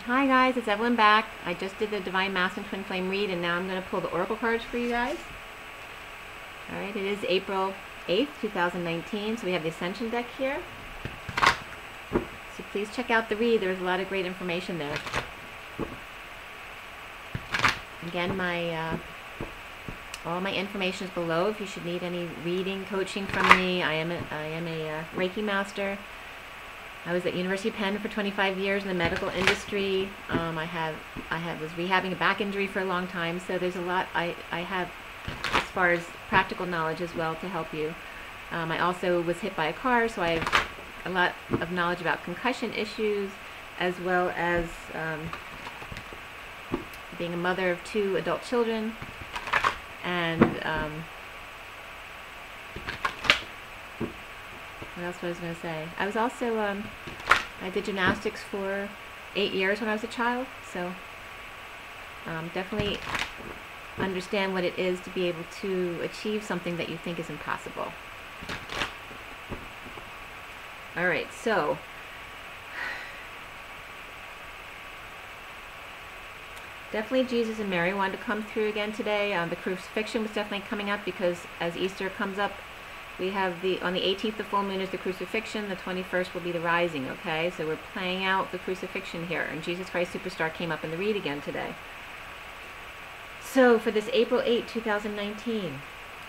Hi guys, it's Evelyn back. I just did the Divine Masculine Twin Flame read, and now I'm going to pull the Oracle cards for you guys. Alright, it is April 8th, 2019, so we have the Ascension deck here. So please check out the read. There's a lot of great information there. Again, all my information is below if you should need any reading, coaching from me. I am a Reiki master. I was at University of Penn for 25 years in the medical industry. I was rehabbing a back injury for a long time, so there's a lot I have as far as practical knowledge as well to help you. I also was hit by a car, so I have a lot of knowledge about concussion issues, as well as being a mother of 2 adult children, and what else was I going to say? I was also, I did gymnastics for 8 years when I was a child, so definitely understand what it is to be able to achieve something that you think is impossible. Alright, so definitely Jesus and Mary wanted to come through again today. The crucifixion was definitely coming up because as Easter comes up, we have on the 18th, the full moon is the crucifixion. The 21st will be the rising, okay? So we're playing out the crucifixion here. And Jesus Christ Superstar came up in the read again today. So for this April 8, 2019,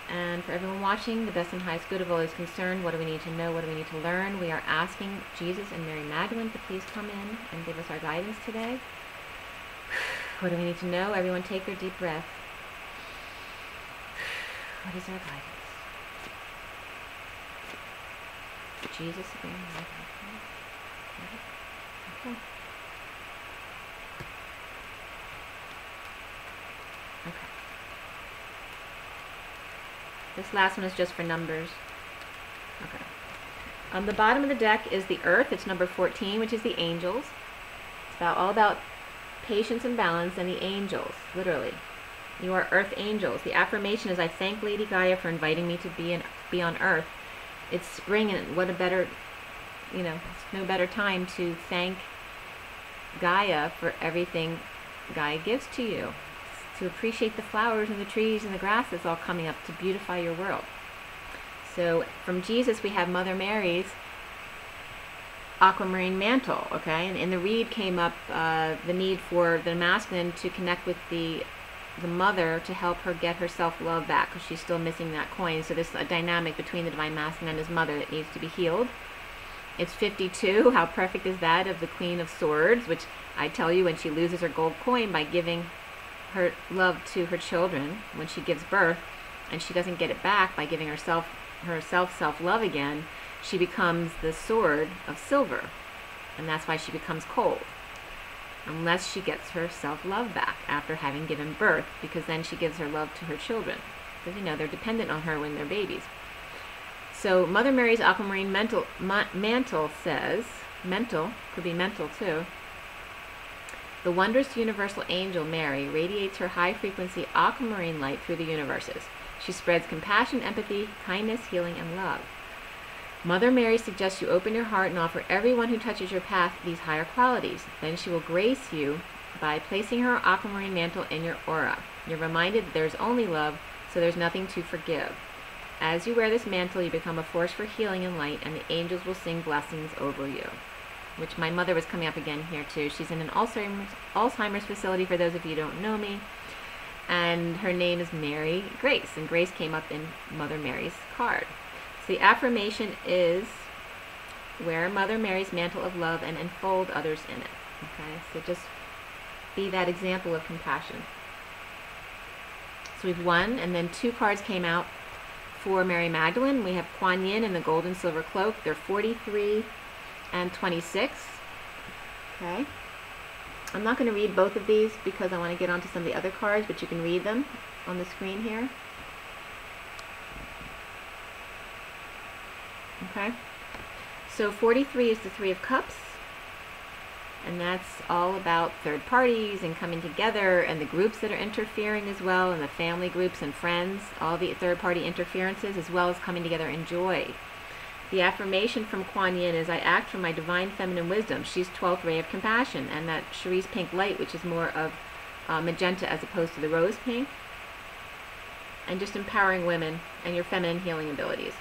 and for everyone watching, the best and highest good of all is concerned. What do we need to know? What do we need to learn? We are asking Jesus and Mary Magdalene to please come in and give us our guidance today. What do we need to know? Everyone take their deep breath. What is our guidance? Jesus, Mary Magdalene. Okay. Okay. This last one is just for numbers. Okay. On the bottom of the deck is the Earth. It's number 14, which is the angels. It's all about patience and balance, and the angels, literally. You are Earth angels. The affirmation is, I thank Lady Gaia for inviting me to be on Earth. It's spring, and what a better, it's no better time to thank Gaia for everything Gaia gives to you. To appreciate the flowers and the trees and the grass that's all coming up to beautify your world. So from Jesus, we have Mother Mary's aquamarine mantle, okay? And in the read came up the need for the masculine to connect with the mother to help her get her self-love back, because she's still missing that coin. So there's a dynamic between the divine masculine and his mother that needs to be healed. It's 52. How perfect is that, of the Queen of Swords, which I tell you, when she loses her gold coin by giving her love to her children when she gives birth, and she doesn't get it back by giving herself self-love again, she becomes the sword of silver, and that's why she becomes cold, unless she gets her self-love back after having given birth, because then she gives her love to her children, because they're dependent on her when they're babies. So Mother Mary's aquamarine mantle says, mental, could be mental too, the wondrous universal angel Mary radiates her high-frequency aquamarine light through the universes. She spreads compassion, empathy, kindness, healing, and love. Mother Mary suggests you open your heart and offer everyone who touches your path these higher qualities. Then she will grace you by placing her aquamarine mantle in your aura. You're reminded that there's only love, so there's nothing to forgive. As you wear this mantle, you become a force for healing and light, and the angels will sing blessings over you. Which my mother was coming up again here too. She's in an Alzheimer's facility, for those of you who don't know me. And her name is Mary Grace, and Grace came up in Mother Mary's card. So the affirmation is, wear Mother Mary's mantle of love and enfold others in it. Okay, so just be that example of compassion. So we've 1, and then 2 cards came out for Mary Magdalene. We have Kuan Yin in the gold and silver cloak. They're 43 and 26. Okay. I'm not going to read both of these because I want to get onto some of the other cards, but you can read them on the screen here. Okay. So 43 is the 3 of Cups, and that's all about third parties and coming together, and the groups that are interfering as well, and the family groups and friends, all the third party interferences, as well as coming together in joy. The affirmation from Kuan Yin is, I act from my divine feminine wisdom. She's 12th ray of compassion. And that Cherise pink light, which is more of magenta as opposed to the rose pink. And just empowering women and your feminine healing abilities.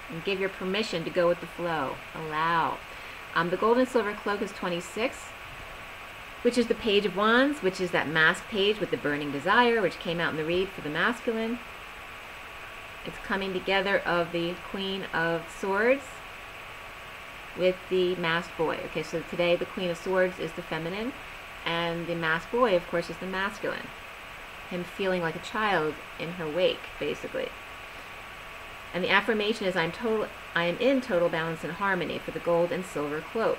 And give your permission to go with the flow. Allow. The gold and silver cloak is 26, which is the Page of Wands, which is that mask page with the burning desire, which came out in the read for the masculine. It's coming together of the Queen of Swords with the masked boy. Okay, so today the Queen of Swords is the feminine, and the masked boy, of course, is the masculine. Him feeling like a child in her wake, basically. And the affirmation is, I am in total balance and harmony for the gold and silver cloak.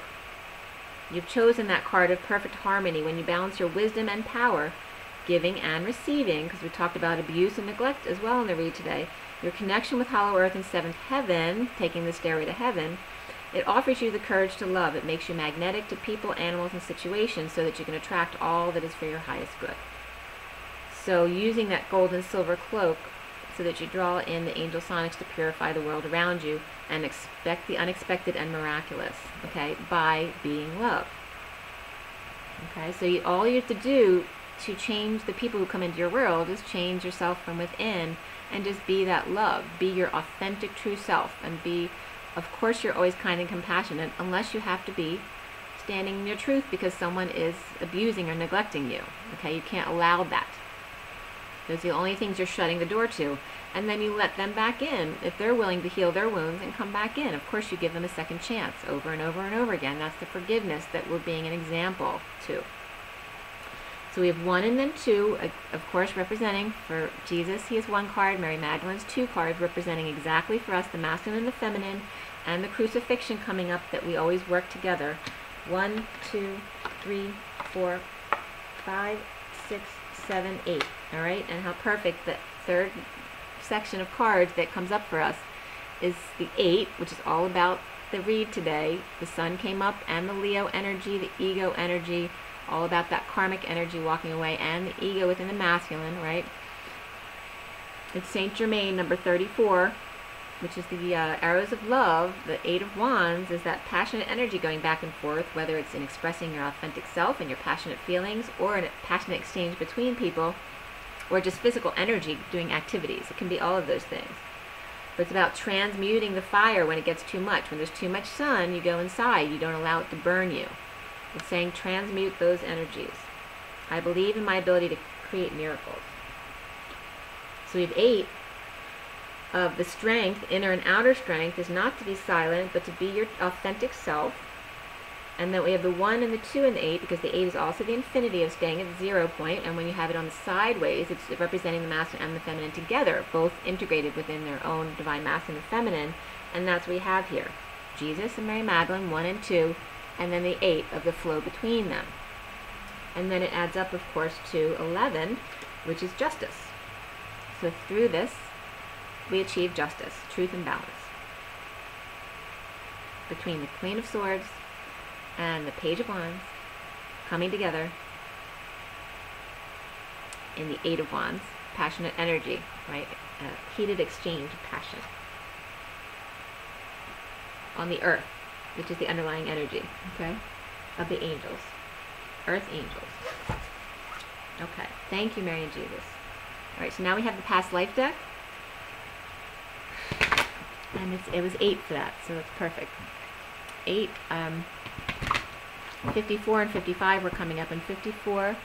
You've chosen that card of perfect harmony when you balance your wisdom and power, giving and receiving, because we talked about abuse and neglect as well in the read today. Your connection with Hollow Earth and Seventh Heaven, taking the stairway to heaven, it offers you the courage to love. It makes you magnetic to people, animals, and situations so that you can attract all that is for your highest good. So using that gold and silver cloak so that you draw in the angel sonics to purify the world around you and expect the unexpected and miraculous, okay, by being love. Okay, so all you have to do to change the people who come into your world is change yourself from within and just be that love. Be your authentic true self and be, of course, you're always kind and compassionate unless you have to be standing in your truth because someone is abusing or neglecting you. Okay, you can't allow that. Those are the only things you're shutting the door to. And then you let them back in if they're willing to heal their wounds and come back in. Of course, you give them a second chance over and over and over again. That's the forgiveness that we're being an example to. So we have 1 and then 2, of course, representing for Jesus, he is 1 card. Mary Magdalene's 2 cards, representing exactly for us the masculine and the feminine, and the crucifixion coming up that we always work together. 1, 2, 3, 4, 5, 6, 7, 8. All right, and how perfect the third section of cards that comes up for us is the 8, which is all about the read today. The sun came up, and the Leo energy, the ego energy, all about that karmic energy walking away, and the ego within the masculine, right? It's Saint Germain, number 34, which is the arrows of love. The 8 of Wands is that passionate energy going back and forth, whether it's in expressing your authentic self and your passionate feelings, or in a passionate exchange between people, or just physical energy doing activities. It can be all of those things. But it's about transmuting the fire when it gets too much. When there's too much sun, you go inside. You don't allow it to burn you. It's saying transmute those energies. I believe in my ability to create miracles. So we have 8 of the strength, inner and outer strength, is not to be silent, but to be your authentic self. And then we have the 1 and the 2 and the 8, because the 8 is also the infinity of staying at the 0 point. And when you have it on the sideways, it's representing the masculine and the feminine together, both integrated within their own divine masculine and feminine. And that's what we have here. Jesus and Mary Magdalene, 1 and 2, and then the 8 of the flow between them. And then it adds up, of course, to 11, which is justice. So through this, we achieve justice, truth, and balance between the Queen of Swords and the Page of Wands coming together in the 8 of Wands, passionate energy, right? A heated exchange of passion on the earth, which is the underlying energy, okay, of the angels, earth angels. Okay, thank you, Mary and Jesus. All right, so now we have the past life deck, and it was 8 for that, so that's perfect. 8, 54 and 55 were coming up, and 54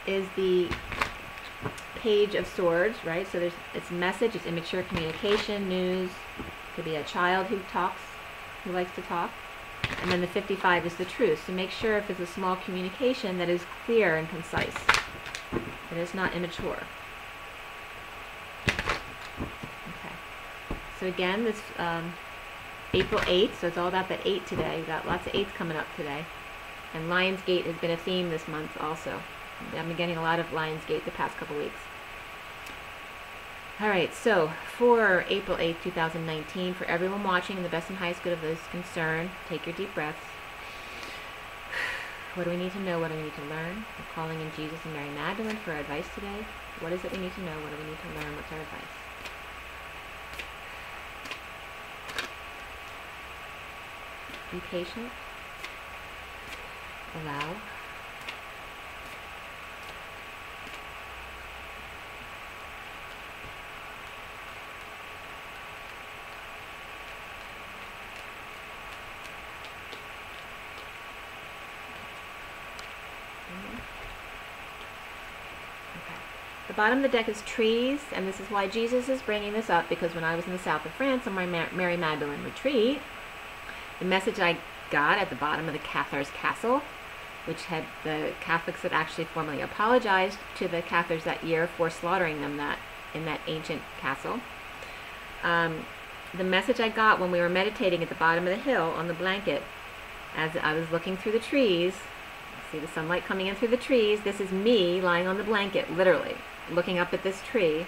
is the Page of Swords, right? So it's message, it's immature communication, news. Could be a child who talks, who likes to talk. And then the 55 is the truth. So make sure if it's a small communication that is clear and concise. It is not immature. Okay. So again, this April 8th, so it's all about that 8 today. We've got lots of 8s coming up today. And Lionsgate has been a theme this month also. I've been getting a lot of Lionsgate the past couple weeks. Alright, so for April 8th, 2019, for everyone watching and the best and highest good of those concerned, take your deep breaths. What do we need to know? What do we need to learn? We're calling in Jesus and Mary Magdalene for advice today. What is it we need to know? What do we need to learn? What's our advice? Be patient. Allow. The bottom of the deck is trees, and this is why Jesus is bringing this up, because when I was in the south of France on my Mary Magdalene retreat, the message I got at the bottom of the Cathars Castle, which had the Catholics had actually formally apologized to the Cathars that year for slaughtering them in that ancient castle. The message I got when we were meditating at the bottom of the hill on the blanket, as I was looking through the trees, see the sunlight coming in through the trees, this is me lying on the blanket, literally, looking up at this tree.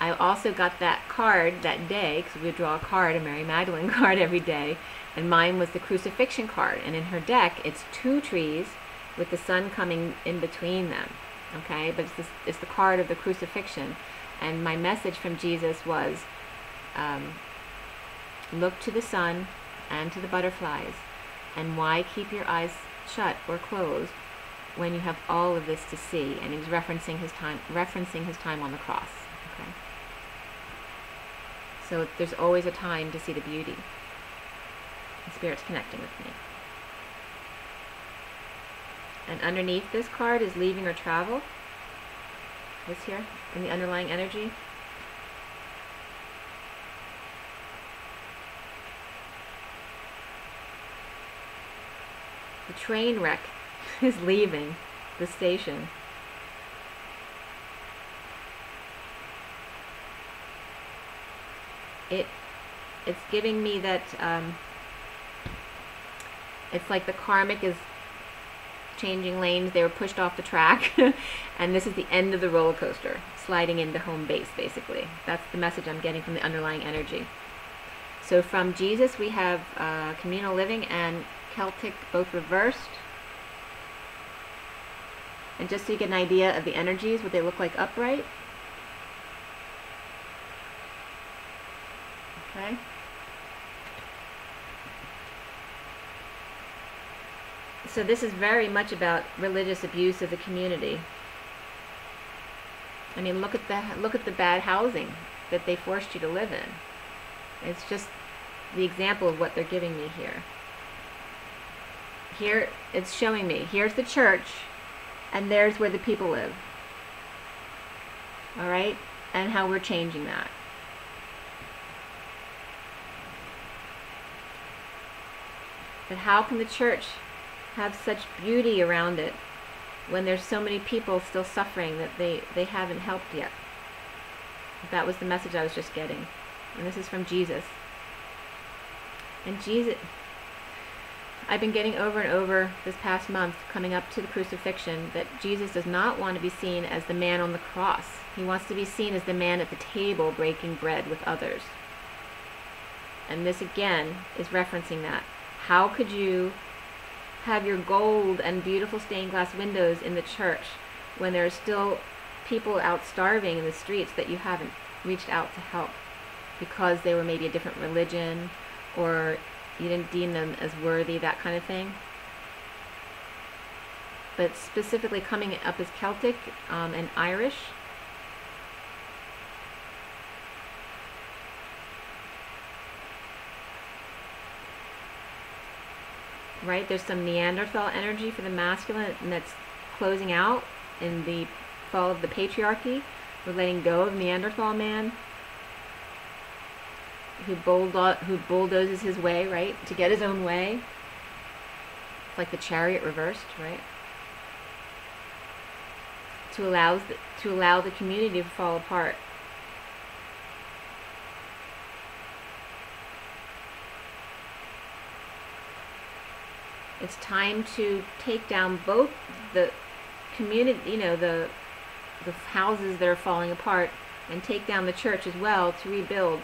I also got that card that day, because we would draw a card, a Mary Magdalene card every day, and mine was the crucifixion card, and in her deck it's two trees with the sun coming in between them, okay, but it's the card of the crucifixion, and my message from Jesus was, look to the sun and to the butterflies, and why keep your eyes shut or closed when you have all of this to see? And he was referencing his time on the cross. Okay, so there's always a time to see the beauty. The Spirit's connecting with me. And underneath this card is leaving or travel. This here in the underlying energy. The train wreck is leaving the station. It's giving me that it's like the karmic is changing lanes. They were pushed off the track and this is the end of the roller coaster, sliding into home base, basically. That's the message I'm getting from the underlying energy. So from Jesus we have communal living and Celtic, both reversed. And just so you get an idea of the energies, what they look like upright. Okay. So this is very much about religious abuse of the community. I mean, look at the bad housing that they forced you to live in. It's just the example of what they're giving me here. Here it's showing me, here's the church, and there's where the people live. All right? And how we're changing that. But how can the church have such beauty around it when there's so many people still suffering that they haven't helped yet? That was the message I was just getting. And this is from Jesus. And Jesus, I've been getting over and over this past month, coming up to the crucifixion, that Jesus does not want to be seen as the man on the cross. He wants to be seen as the man at the table breaking bread with others. And this again is referencing that. How could you have your gold and beautiful stained glass windows in the church when there are still people out starving in the streets that you haven't reached out to help because they were maybe a different religion, or you didn't deem them as worthy, that kind of thing? But specifically coming up as Celtic and Irish. Right, there's some Neanderthal energy for the masculine, and that's closing out in the fall of the patriarchy. We're letting go of Neanderthal man, who bulldozes his way, right, to get his own way. It's like the chariot reversed, right? To allow the community to fall apart. It's time to take down both the community, you know, the houses that are falling apart, and take down the church as well, to rebuild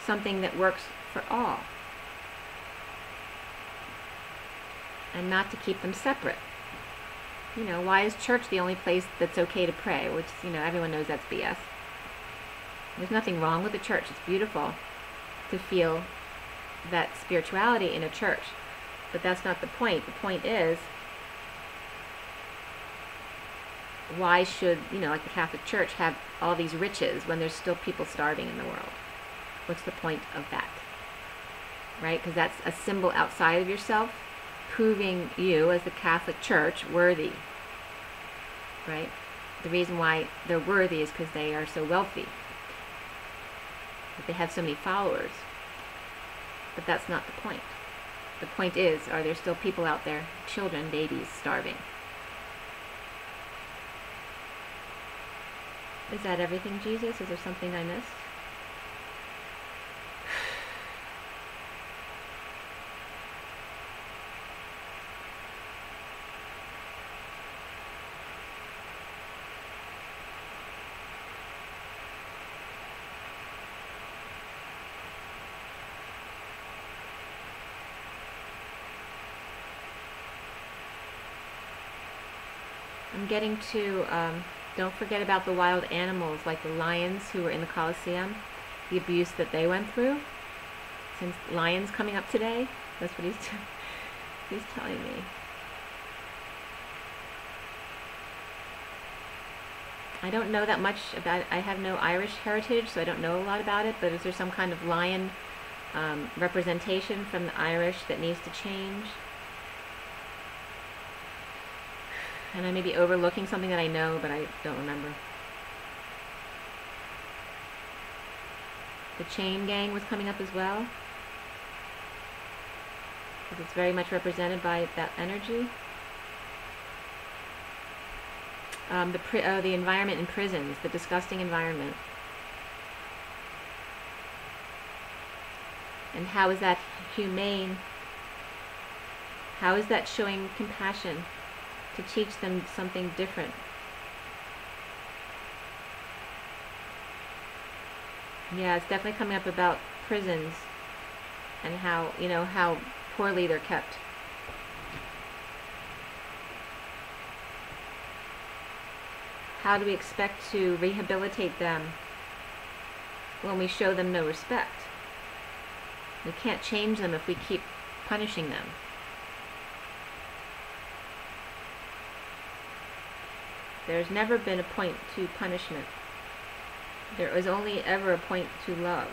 something that works for all. And not to keep them separate. You know, why is church the only place that's okay to pray? Which, you know, everyone knows that's BS. There's nothing wrong with the church. It's beautiful to feel that spirituality in a church. But that's not the point. The point is, why should, like the Catholic Church, have all these riches when there's still people starving in the world? What's the point of that? Right? Because that's a symbol outside of yourself, proving you as the Catholic Church worthy. Right? The reason why they're worthy is because they are so wealthy. That they have so many followers. But that's not the point. The point is, are there still people out there, children, babies, starving? Is that everything, Jesus? Is there something I missed? I'm getting to, don't forget about the wild animals, like the lions who were in the Colosseum, the abuse that they went through. Since lions coming up today, that's what he's telling me. I don't know that much about it. I have no Irish heritage, so I don't know a lot about it, but is there some kind of lion representation from the Irish that needs to change? And I may be overlooking something that I know, but I don't remember. The chain gang was coming up as well, because it's very much represented by that energy. The environment in prisons, the disgusting environment. And how is that humane? How is that showing compassion? To teach them something different. Yeah, it's definitely coming up about prisons and how, how poorly they're kept. How do we expect to rehabilitate them when we show them no respect? We can't change them if we keep punishing them. There's never been a point to punishment. There is only ever a point to love.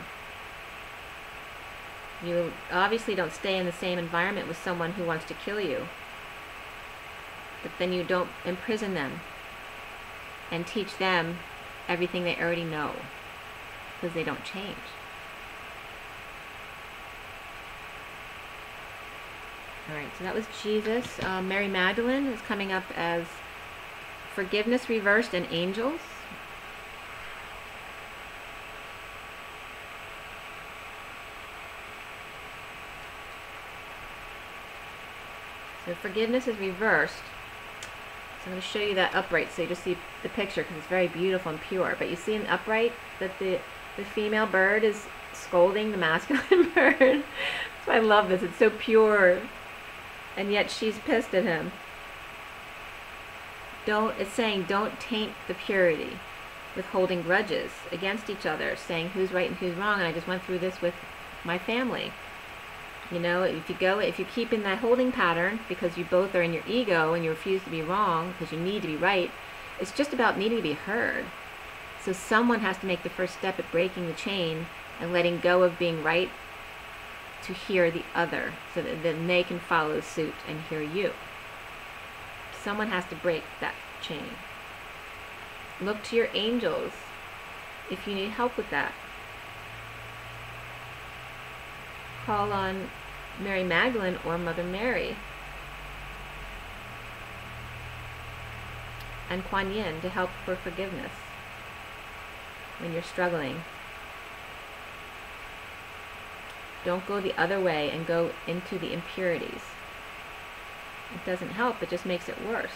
You obviously don't stay in the same environment with someone who wants to kill you. But then you don't imprison them and teach them everything they already know, because they don't change. Alright, so that was Jesus. Mary Magdalene is coming up as forgiveness reversed and angels. So forgiveness is reversed. So I'm going to show you that upright so you just see the picture, because it's very beautiful and pure. But you see in the upright that the female bird is scolding the masculine bird. That's why I love this. It's so pure. And yet she's pissed at him. It's saying don't taint the purity with holding grudges against each other, saying who's right and who's wrong. And I just went through this with my family. If you keep in that holding pattern because you both are in your ego and you refuse to be wrong because you need to be right, it's just about needing to be heard. So someone has to make the first step at breaking the chain and letting go of being right to hear the other, so that then they can follow suit and hear you. Someone has to break that chain. Look to your angels if you need help with that. Call on Mary Magdalene or Mother Mary and Kuan Yin to help for forgiveness when you're struggling. Don't go the other way and go into the impurities. It doesn't help, it just makes it worse.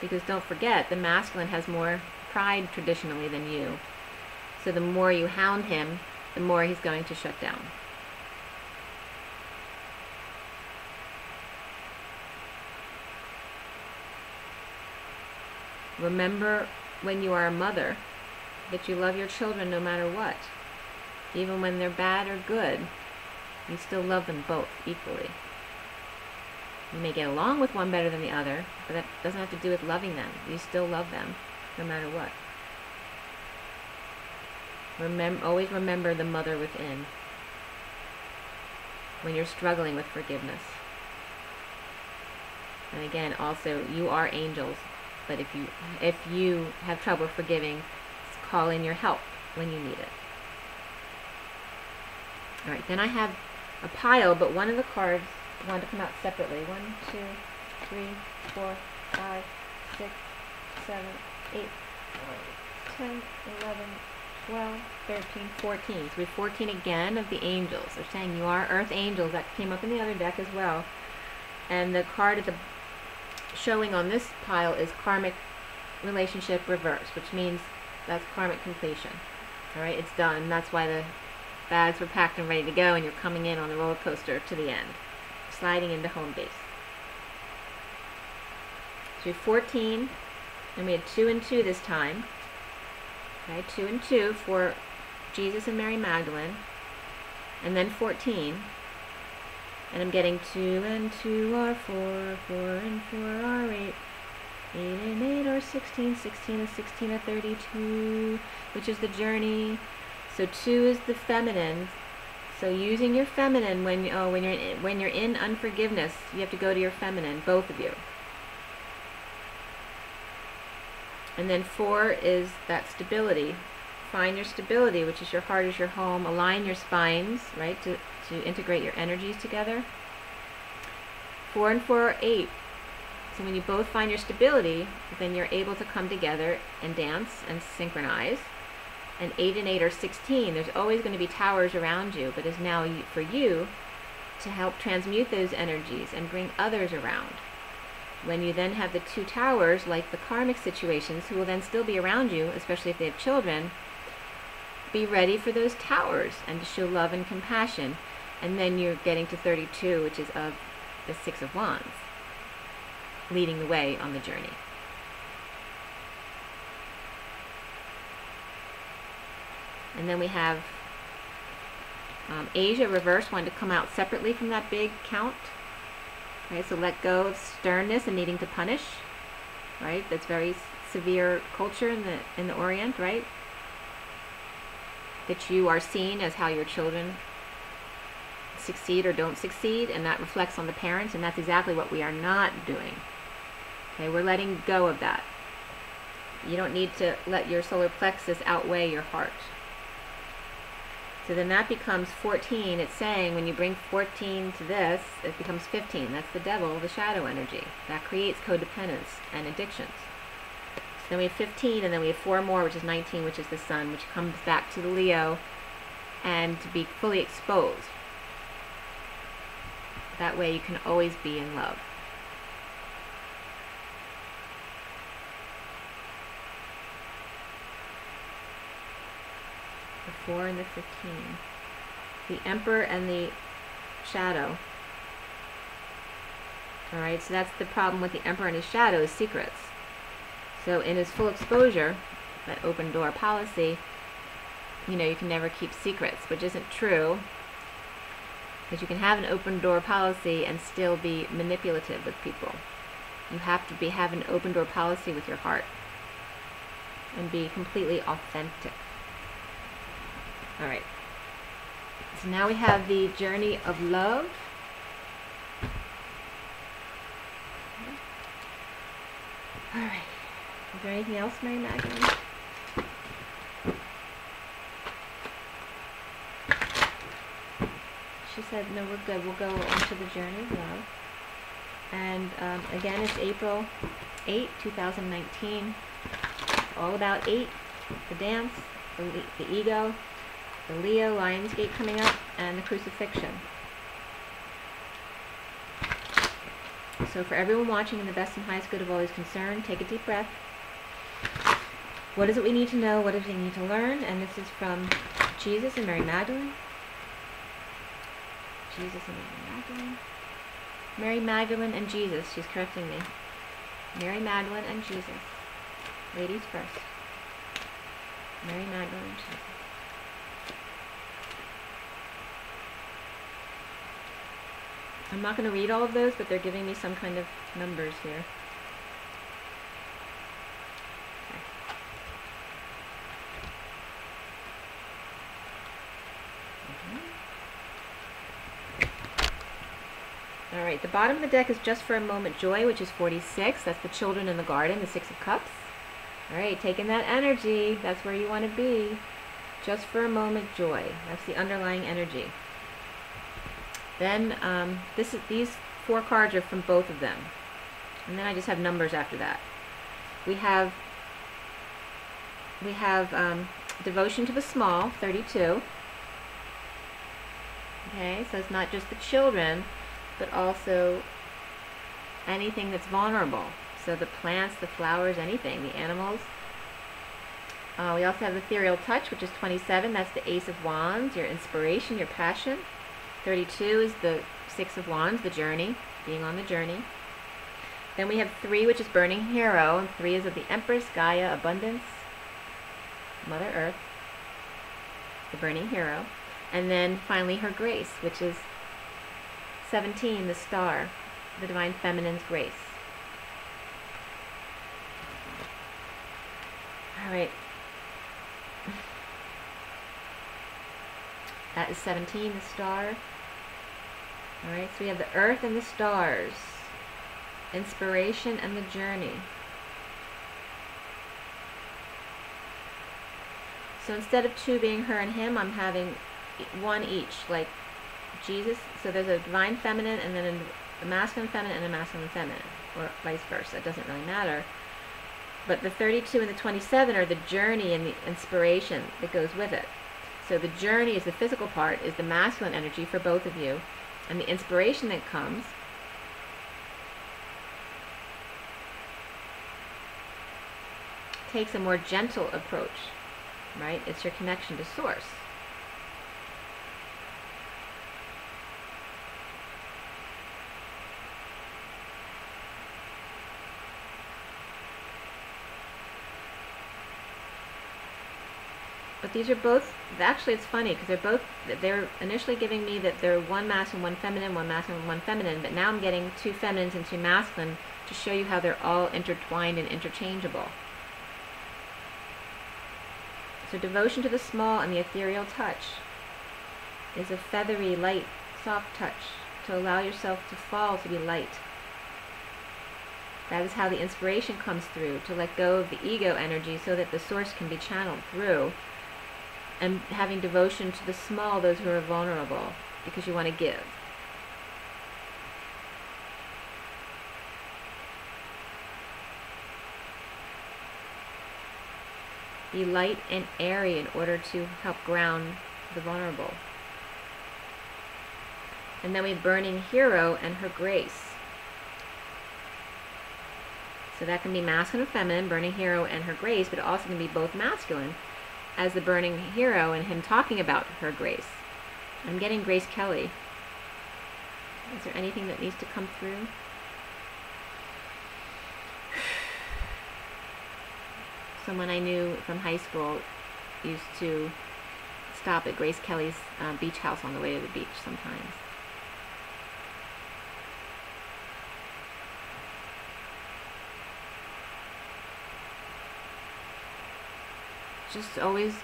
Because don't forget, the masculine has more pride traditionally than you. So the more you hound him, the more he's going to shut down. Remember when you are a mother that you love your children no matter what. Even when they're bad or good, you still love them both equally. You may get along with one better than the other, but that doesn't have to do with loving them. You still love them, no matter what. Always remember the mother within when you're struggling with forgiveness. And again, also, you are angels, but if you have trouble forgiving, call in your help when you need it. All right, then I have a pile, but one of the cards wanted to come out separately. 1, 2, 3, 4, 5, 6, 7, 8, 9, 10, 11, 12, 13, 14. So we have 14 again of the angels. They're saying you are earth angels. That came up in the other deck as well. And the card at the showing on this pile is karmic relationship reverse, which means that's karmic completion. All right, it's done. That's why the bags were packed and ready to go, and you're coming in on the roller coaster to the end, sliding into home base. So we have 14, and we had 2 and 2 this time. Okay, 2 and 2 for Jesus and Mary Magdalene, and then 14. And I'm getting 2 and 2 are 4, 4 and 4 are 8, 8 and 8 are 16, 16 and 16 are 32, which is the journey. So 2 is the feminine. So using your feminine when you're in unforgiveness, you have to go to your feminine, both of you. And then 4 is that stability. Find your stability, which is your heart is your home. Align your spines, right, to integrate your energies together. 4 and 4 are 8. So when you both find your stability, then you're able to come together and dance and synchronize. And 8 and 8 are 16. There's always going to be towers around you, but it's now for you to help transmute those energies and bring others around. When you then have the 2 towers, like the karmic situations, who will then still be around you, especially if they have children, be ready for those towers and to show love and compassion. And then you're getting to 32, which is of the 6 of Wands, leading the way on the journey. And then we have Asia reverse, wanted to come out separately from that big count. Okay, so let go of sternness and needing to punish. Right, that's very severe culture in the Orient, right? That you are seen as how your children succeed or don't succeed, and that reflects on the parents, and that's exactly what we are not doing. Okay, we're letting go of that. You don't need to let your solar plexus outweigh your heart. So then that becomes 14. It's saying when you bring 14 to this, it becomes 15. That's the devil, the shadow energy. That creates codependence and addictions. So then we have 15, and then we have 4 more, which is 19, which is the sun, which comes back to the Leo, and to be fully exposed. That way you can always be in love. The 4 and the 15. The Emperor and the Shadow. Alright, so that's the problem with the Emperor and his shadow, is secrets. So in his full exposure, that open door policy, you know, you can never keep secrets, which isn't true. Because you can have an open door policy and still be manipulative with people. You have to have an open door policy with your heart. And be completely authentic. Alright. So now we have the journey of love. Alright. Is there anything else, Mary Magdalene? She said, no, we're good. We'll go on to the journey of love. And again, it's April 8, 2019. All about 8, the dance, the ego, the Leo, Lionsgate coming up, and the crucifixion. So for everyone watching, in the best and highest good of all is concerned, take a deep breath. What is it we need to know? What is it we need to learn? And this is from Jesus and Mary Magdalene. Jesus and Mary Magdalene. Mary Magdalene and Jesus. She's correcting me. Mary Magdalene and Jesus. Ladies first. Mary Magdalene and Jesus. I'm not going to read all of those, but they're giving me some kind of numbers here. All right, the bottom of the deck is Just for a Moment Joy, which is 46. That's the children in the garden, the Six of Cups. All right, taking that energy, that's where you want to be. Just for a moment joy. That's the underlying energy. Then these 4 cards are from both of them. And then I just have numbers after that. We have Devotion to the Small, 32. Okay, so it's not just the children, but also anything that's vulnerable. So the plants, the flowers, anything, the animals. We also have Ethereal Touch, which is 27. That's the Ace of Wands, your inspiration, your passion. 32 is the Six of Wands, the journey, being on the journey. Then we have 3, which is Burning Hero, and 3 is of the Empress, Gaia, Abundance, Mother Earth, the Burning Hero. And then finally her Grace, which is 17, the Star, the Divine Feminine's grace. All right. That is 17, the Star. All right, so we have the Earth and the Stars, inspiration and the journey. So instead of 2 being her and him, I'm having 1 each, like Jesus. So there's a divine feminine and then a masculine feminine and a masculine feminine, or vice versa. It doesn't really matter. But the 32 and the 27 are the journey and the inspiration that goes with it. So the journey is the physical part, is the masculine energy for both of you. And the inspiration that comes takes a more gentle approach, right? It's your connection to Source. But these are both, actually it's funny because they're initially giving me that they're 1 masculine, 1 feminine, 1 masculine, 1 feminine, but now I'm getting 2 feminines and 2 masculine to show you how they're all intertwined and interchangeable. So Devotion to the Small and the Ethereal Touch is a feathery, light, soft touch to allow yourself to fall, to be light. That is how the inspiration comes through, to let go of the ego energy so that the Source can be channeled through. And having devotion to the small, those who are vulnerable, because you want to give. Be light and airy in order to help ground the vulnerable. And then we have Burning Hero and her Grace. So that can be masculine and feminine, Burning Hero and her Grace, but it also can be both masculine, as the Burning Hero and him talking about her grace. I'm getting Grace Kelly. Is there anything that needs to come through? Someone I knew from high school used to stop at Grace Kelly's beach house on the way to the beach sometimes. Just always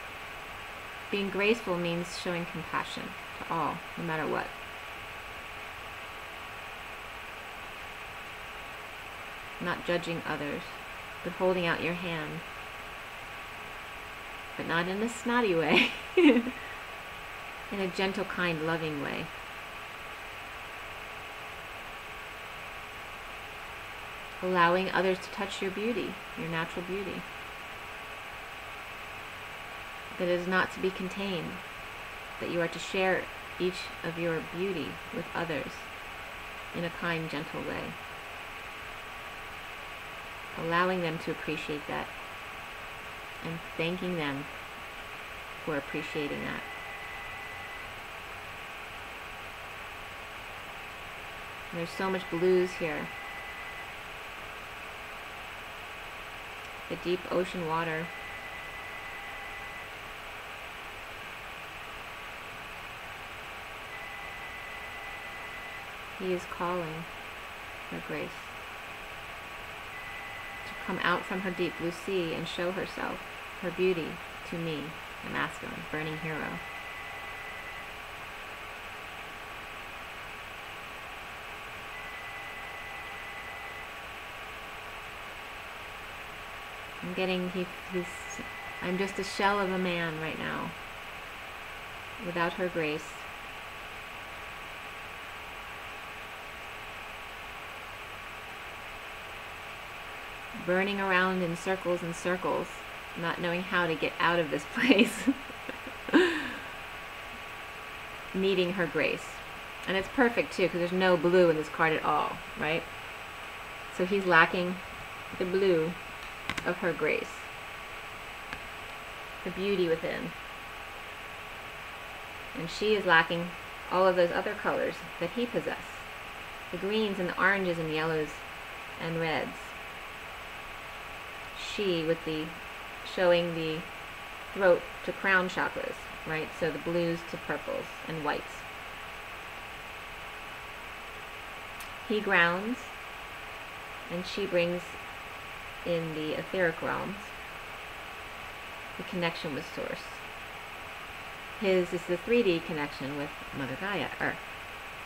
being graceful means showing compassion to all, no matter what. Not judging others, but holding out your hand. But not in a snotty way. In a gentle, kind, loving way. Allowing others to touch your beauty, your natural beauty. That is not to be contained, that you are to share each of your beauty with others in a kind, gentle way. Allowing them to appreciate that and thanking them for appreciating that. And there's so much blues here. The deep ocean water. He is calling her grace to come out from her deep blue sea and show herself, her beauty, to me, the masculine, burning hero. I'm getting, I'm just a shell of a man right now, without her grace. Burning around in circles and circles, not knowing how to get out of this place. Needing her grace. And it's perfect too, because there's no blue in this card at all, right? So he's lacking the blue of her grace, the beauty within. And she is lacking all of those other colors that he possesses, the greens and the oranges and yellows and reds. She with the showing the throat to crown chakras, right? So the blues to purples and whites. He grounds, and she brings in the etheric realms the connection with Source. His is the 3D connection with Mother Gaia, Earth.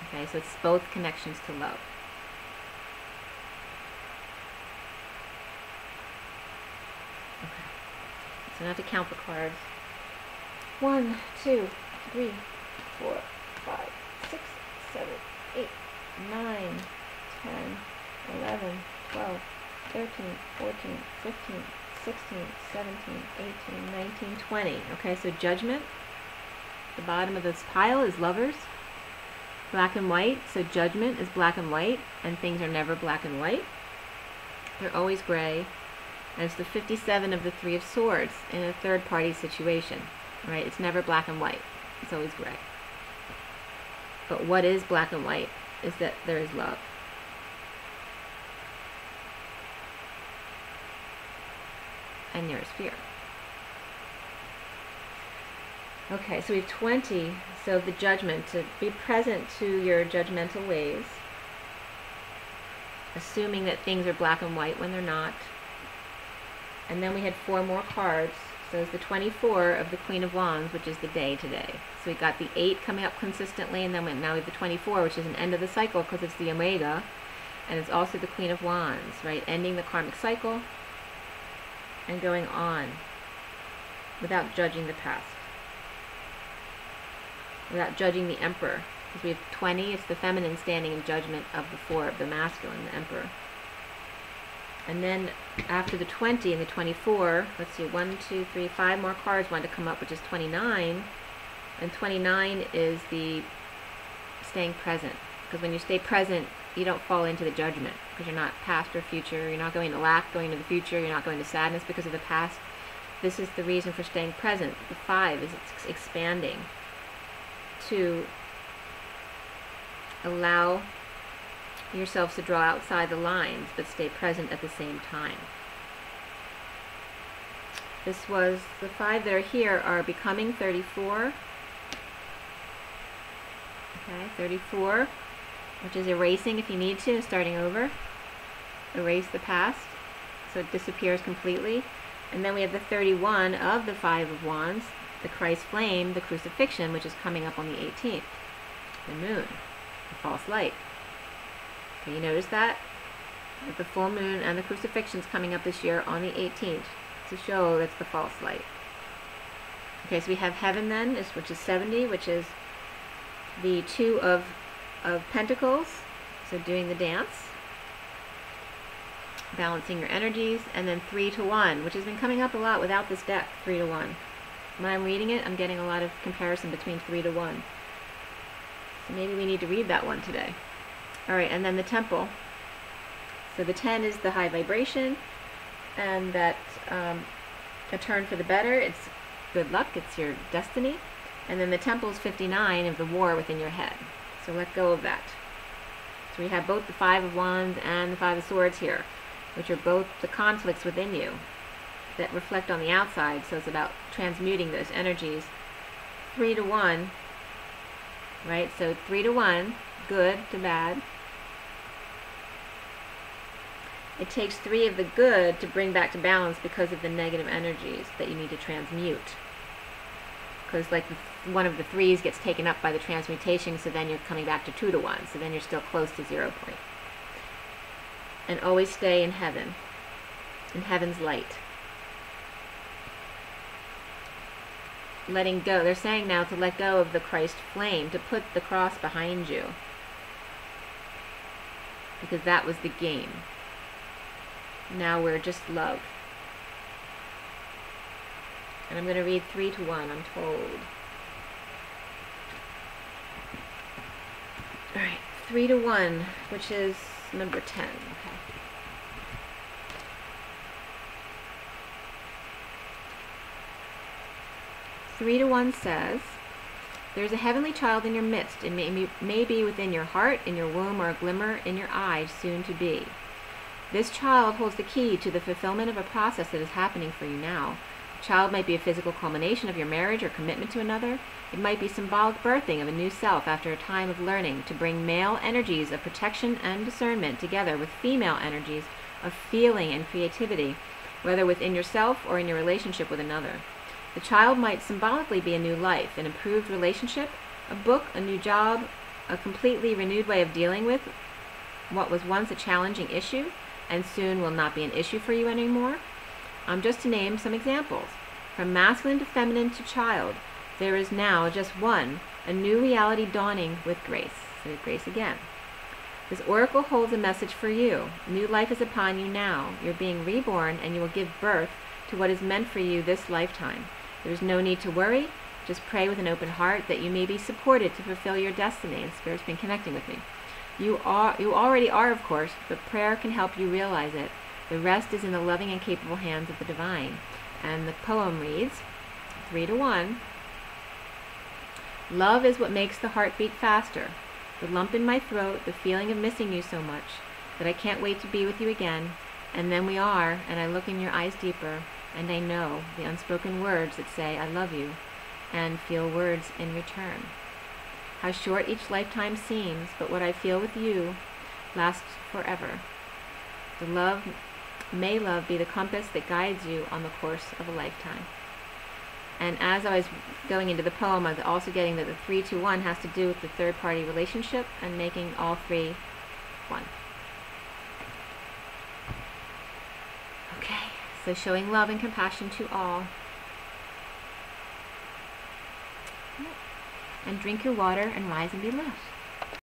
Okay, so it's both connections to love. Okay, so now to count the cards. 1, 2, 3, 4, 5, 6, 7, 8, 9, 10, 11, 12, 13, 14, 15, 16, 17, 18, 19, 20. Okay, so judgment. The bottom of this pile is lovers. Black and white. So judgment is black and white, and things are never black and white. They're always gray. And it's the 57 of the 3 of Swords in a third party situation. Right? It's never black and white. It's always gray. But what is black and white is that there is love. And there is fear. Okay, so we have 20. So the judgment, to be present to your judgmental ways, assuming that things are black and white when they're not. And then we had 4 more cards. So it's the 24 of the Queen of Wands, which is the day today. So we got the 8 coming up consistently, and then now we have the 24, which is an end of the cycle because it's the Omega, and it's also the Queen of Wands, right? Ending the karmic cycle and going on without judging the past, without judging the Emperor, because we have 20. It's the feminine standing in judgment of the 4 of the masculine, the Emperor. And then after the 20 and the 24, let's see, 1, 2, 3, 5 more cards want to come up, which is 29. And 29 is the staying present. Because when you stay present, you don't fall into the judgment. Because you're not past or future. You're not going to lack, going to the future. You're not going to sadness because of the past. This is the reason for staying present. The 5 is it's expanding to allow yourselves to draw outside the lines, but stay present at the same time. This was, the 5 that are here are becoming 34. Okay, 34, which is erasing if you need to, starting over. Erase the past, so it disappears completely. And then we have the 31 of the 5 of Wands, the Christ flame, the crucifixion, which is coming up on the 18th. The moon, the false light. Okay, you notice that? With the full moon and the crucifixions coming up this year on the 18th to show that's the false light. Okay, so we have heaven then, which is 70, which is the 2 of Pentacles, so doing the dance, balancing your energies, and then 3 to 1, which has been coming up a lot without this deck, 3 to 1. When I'm reading it, I'm getting a lot of comparison between 3 to 1. So maybe we need to read that one today. Alright, and then the temple. So the 10 is the high vibration, and that a turn for the better, it's good luck, it's your destiny. And then the temple is 59 of the war within your head. So let go of that. So we have both the 5 of Wands and the 5 of Swords here, which are both the conflicts within you that reflect on the outside. So it's about transmuting those energies. 3 to 1, right? So 3 to 1, good to bad. It takes 3 of the good to bring back to balance because of the negative energies that you need to transmute. Because like one of the 3s gets taken up by the transmutation, so then you're coming back to 2 to 1. So then you're still close to 0 point. And always stay in heaven, in heaven's light. Letting go. They're saying now to let go of the Christ flame, to put the cross behind you. Because that was the game. Now we're just love. And I'm going to read 3 to 1, I'm told. Alright, 3 to 1, which is number 10. Okay. 3 to 1 says, there is a heavenly child in your midst. It may be within your heart, in your womb, or a glimmer in your eye, soon to be. This child holds the key to the fulfillment of a process that is happening for you now. The child might be a physical culmination of your marriage or commitment to another. It might be symbolic birthing of a new self after a time of learning to bring male energies of protection and discernment together with female energies of feeling and creativity, whether within yourself or in your relationship with another. The child might symbolically be a new life, an improved relationship, a book, a new job, a completely renewed way of dealing with what was once a challenging issue and soon will not be an issue for you anymore. Just to name some examples. From masculine to feminine to child, there is now just one, a new reality dawning with grace. So with grace again. This oracle holds a message for you. New life is upon you now. You're being reborn and you will give birth to what is meant for you this lifetime. There's no need to worry. Just pray with an open heart that you may be supported to fulfill your destiny. And Spirit's been connecting with me. You already are, of course, but prayer can help you realize it. The rest is in the loving and capable hands of the divine. And the poem reads, 3 to 1. Love is what makes the heart beat faster. The lump in my throat, the feeling of missing you so much, that I can't wait to be with you again. And then we are, and I look in your eyes deeper, and I know the unspoken words that say I love you, and feel words in return. How short each lifetime seems, but what I feel with you lasts forever. May love be the compass that guides you on the course of a lifetime. And as I was going into the poem, I was also getting that the 3 to 1 has to do with the third party relationship and making all 3 one. Okay, so showing love and compassion to all. And drink your water and rise and be loved.